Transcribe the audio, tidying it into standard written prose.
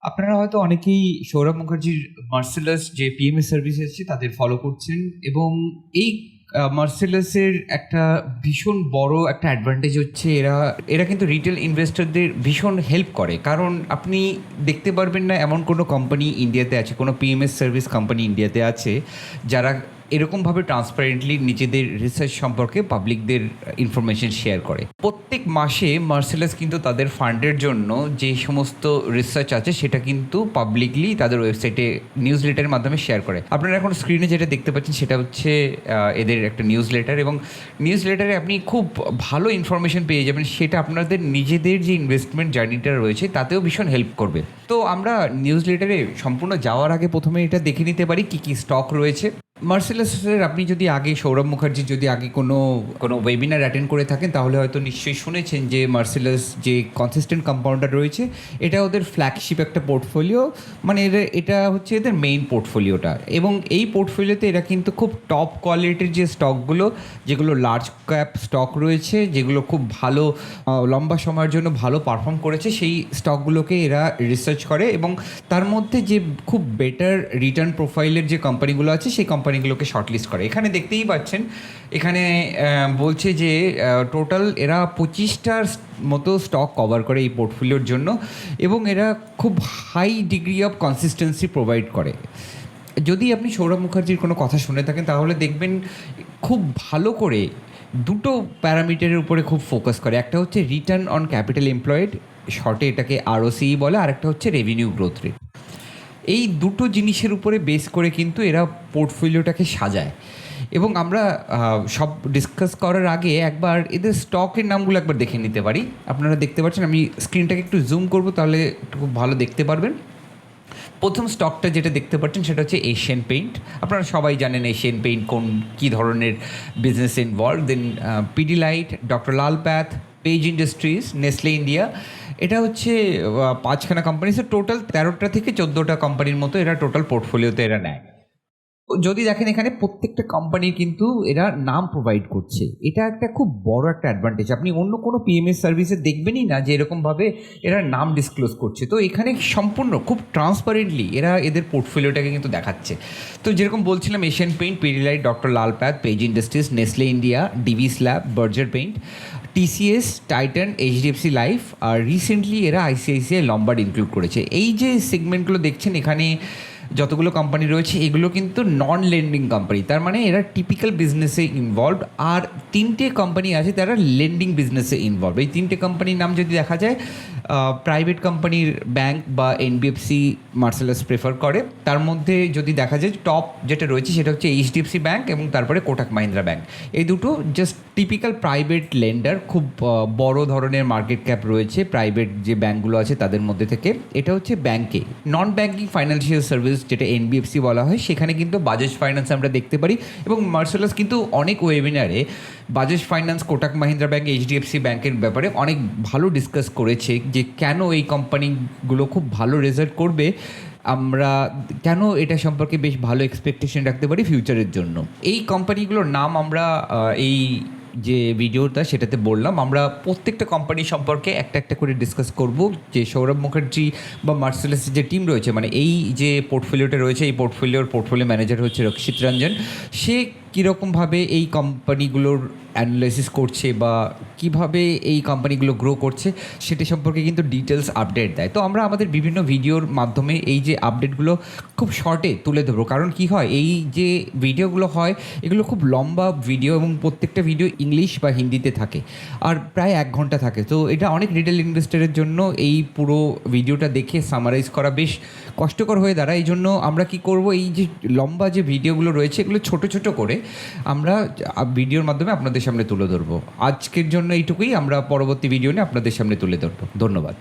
আপনারা হয়তো অনেকেই সৌরভ মুখার্জির মার্সেলাস যে পিএমএস সার্ভিস এসেছে তাদের ফলো করছেন এবং এই মার্সেলাসের একটা ভীষণ বড় একটা অ্যাডভান্টেজ হচ্ছে এরা এরা কিন্তু রিটেল ইনভেস্টরদের ভীষণ হেল্প করে। কারণ আপনি দেখতে পারবেন না এমন কোনো কোম্পানি ইন্ডিয়াতে আছে, কোনো পিএমএস সার্ভিস কোম্পানি ইন্ডিয়াতে আছে যারা এরকমভাবে ট্রান্সপারেন্টলি নিজেদের রিসার্চ সম্পর্কে পাবলিকদের ইনফরমেশন শেয়ার করে। প্রত্যেক মাসে মার্সেলাস কিন্তু তাদের ফান্ডের জন্য যে সমস্ত রিসার্চ আছে সেটা কিন্তু পাবলিকলি তাদের ওয়েবসাইটে নিউজ লেটারের মাধ্যমে শেয়ার করে। আপনারা এখন স্ক্রিনে যেটা দেখতে পাচ্ছেন সেটা হচ্ছে এদের একটা নিউজ লেটার, এবং নিউজ লেটারে আপনি খুব ভালো ইনফরমেশন পেয়ে যাবেন। সেটা আপনাদের নিজেদের যে ইনভেস্টমেন্ট জার্নিটা রয়েছে তাতেও ভীষণ হেল্প করবে। তো আমরা নিউজ লেটারে সম্পূর্ণ যাওয়ার আগে প্রথমে এটা দেখে নিতে পারি কী কী স্টক রয়েছে। মার্সেলাসের আপনি যদি আগে সৌরভ মুখার্জি যদি আগে কোনো ওয়েবিনার অ্যাটেন্ড করে থাকেন তাহলে হয়তো নিশ্চয়ই শুনেছেন যে মার্সেলাস যে কনসিস্টেন্ট কম্পাউন্ডার রয়েছে এটা ওদের ফ্ল্যাগশিপ একটা পোর্টফোলিও, মানে এটা হচ্ছে এদের মেইন পোর্টফোলিওটা। এবং এই পোর্টফোলিওতে এরা কিন্তু খুব টপ কোয়ালিটির যে স্টকগুলো, যেগুলো লার্জ ক্যাপ স্টক রয়েছে, যেগুলো খুব ভালো লম্বা সময়ের জন্য ভালো পারফর্ম করেছে, সেই স্টকগুলোকে এরা রিসার্চ করে এবং তার মধ্যে যে খুব বেটার রিটার্ন প্রোফাইলের যে কোম্পানিগুলো আছে সেই কোম্পানিগুলোকে শর্টলিস্ট করে। এখানে দেখতেই পাচ্ছেন, এখানে বলছে যে টোটাল এরা 25টার মতো স্টক কভার করে এই পোর্টফোলিওর জন্য, এবং এরা খুব high degree of consistency provide করে। যদি আপনি সৌরভ মুখার্জির কোনো কথা শুনে থাকেন তাহলে দেখবেন খুব ভালো করে দুটো প্যারামিটারের উপরে খুব ফোকাস করে। একটা হচ্ছে রিটার্ন অন ক্যাপিটাল এমপ্লয়েড, শর্টে এটাকে আরওসিই বলে, আর একটা হচ্ছে রেভিনিউ গ্রোথ রেট। এই দুটো জিনিসের উপরে বেস করে কিন্তু এরা পোর্টফোলিওটাকে সাজায়। এবং আমরা সব ডিসকাস করার আগে একবার এদের স্টকের নামগুলো একবার দেখে নিতে পারি। আপনারা দেখতে পাচ্ছেন, আমি স্ক্রিনটাকে একটু জুম করব তাহলে একটু খুব ভালো দেখতে পারবেন। প্রথম স্টকটা যেটা দেখতে পাচ্ছেন সেটা হচ্ছে এশিয়ান পেইন্ট। আপনারা সবাই জানেন এশিয়ান পেইন্ট কী ধরনের business involve. Then Pidilite, doctor Lal path, Page Industries, Nestle India. এটা হচ্ছে 5খানা কোম্পানি, টোটাল 13টা থেকে 14টা কোম্পানির মতো এরা টোটাল পোর্টফোলিওতে এরা নেয়। যদি দেখেন এখানে প্রত্যেকটা কোম্পানির কিন্তু এরা নাম প্রোভাইড করছে। এটা একটা খুব বড় একটা অ্যাডভান্টেজ। আপনি অন্য কোনো পিএমএস সার্ভিসে দেখবেনই না যে এরকমভাবে এরা নাম ডিসক্লোজ করছে। তো এখানে সম্পূর্ণ খুব ট্রান্সপারেন্টলি এরা এদের পোর্টফোলিওটাকে কিন্তু দেখাচ্ছে। তো যেরকম বলছিলাম, Asian paint, Pidilite, doctor Lal path, Page Industries, Nestle India, Divi's lab, Berger paint, TCS, Titan, HDFC life, আর রিসেন্টলি এরা আইসিআইসিআই লম্বার্ড ইনক্লুড করেছে। এই যে সেগমেন্টগুলো দেখছেন এখানে যতগুলো কোম্পানি রয়েছে এগুলো কিন্তু নন লেন্ডিং কোম্পানি, তার মানে এরা টিপিক্যাল বিজনেসে ইনভলভড। আর 3টে কোম্পানি আছে তারা লেন্ডিং বিজনেসে ইনভলভ। এই 3টে কোম্পানির নাম যদি দেখা যায়, প্রাইভেট কোম্পানির ব্যাংক বা এনবিএফসি মার্সেলাস প্রেফার করে। তার মধ্যে যদি দেখা যায় টপ যেটা রয়েছে সেটা হচ্ছে এইচডিএফসি ব্যাংক এবং তারপরে কোটাক মাহিন্দ্রা ব্যাংক। এই দুটো জাস্ট টিপিক্যাল প্রাইভেট লেন্ডার, খুব বড় ধরনের মার্কেট ক্যাপ রয়েছে প্রাইভেট যে ব্যাঙ্কগুলো আছে তাদের মধ্যে থেকে। এটা হচ্ছে ব্যাংকে। নন ব্যাঙ্কিং ফাইন্যান্সিয়াল সার্ভিস যেটা এনবিএফসি বলা হয়, সেখানে কিন্তু বাজাজ ফাইন্যান্স আমরা দেখতে পারি। এবং মার্সেলাস কিন্তু অনেক ওয়েবিনারে Bajaj finance, Kotak Mahindra bank, HDFC ব্যাংকের ব্যাপারে অনেক ভালো ডিসকাস করেছে যে কেন এই কোম্পানিগুলো খুব ভালো রেজাল্ট করবে, আমরা কেন এটা সম্পর্কে বেশ ভালো এক্সপেকটেশন রাখতে পারি ফিউচারের জন্য। এই কোম্পানিগুলোর নাম আমরা এই যে ভিডিওটা সেটাতে বললাম। আমরা প্রত্যেকটা কোম্পানি সম্পর্কে একটা একটা করে ডিসকাস করব। যে সৌরভ মুখার্জি বা মার্সেলাসের যে টিম রয়েছে, মানে এই যে পোর্টফোলিওটা রয়েছে, এই পোর্টফোলিও ম্যানেজার হচ্ছে রক্ষিত রঞ্জন। সে কীরকমভাবে এই কোম্পানিগুলোর অ্যানালাইসিস করছে বা কিভাবে এই কোম্পানিগুলো গ্রো করছে সেটা সম্পর্কে কিন্তু ডিটেলস আপডেট দেয়। তো আমরা আমাদের বিভিন্ন ভিডিওর মাধ্যমে এই যে আপডেটগুলো খুব শর্টে তুলে ধরবো। কারণ কি হয়, এই যে ভিডিওগুলো হয় এগুলো খুব লম্বা ভিডিও এবং প্রত্যেকটা ভিডিও ইংলিশ বা হিন্দিতে থাকে, আর প্রায় 1 ঘন্টা থাকে। তো এটা অনেক রিটেল ইনভেস্টরের জন্য এই পুরো ভিডিওটা দেখে সামারাইজ করা বেশ কষ্টকর হয়ে দাঁড়ায়। এই জন্য আমরা কি করব, এই যে লম্বা যে ভিডিওগুলো রয়েছে এগুলো ছোট ছোট করে আমরা ভিডিওর মাধ্যমে আপনাদের সামনে তুলে ধরবো। আজকের জন্য এইটুকুই, আমরা পরবর্তী ভিডিও নিয়ে আপনাদের সামনে তুলে ধরবো। ধন্যবাদ।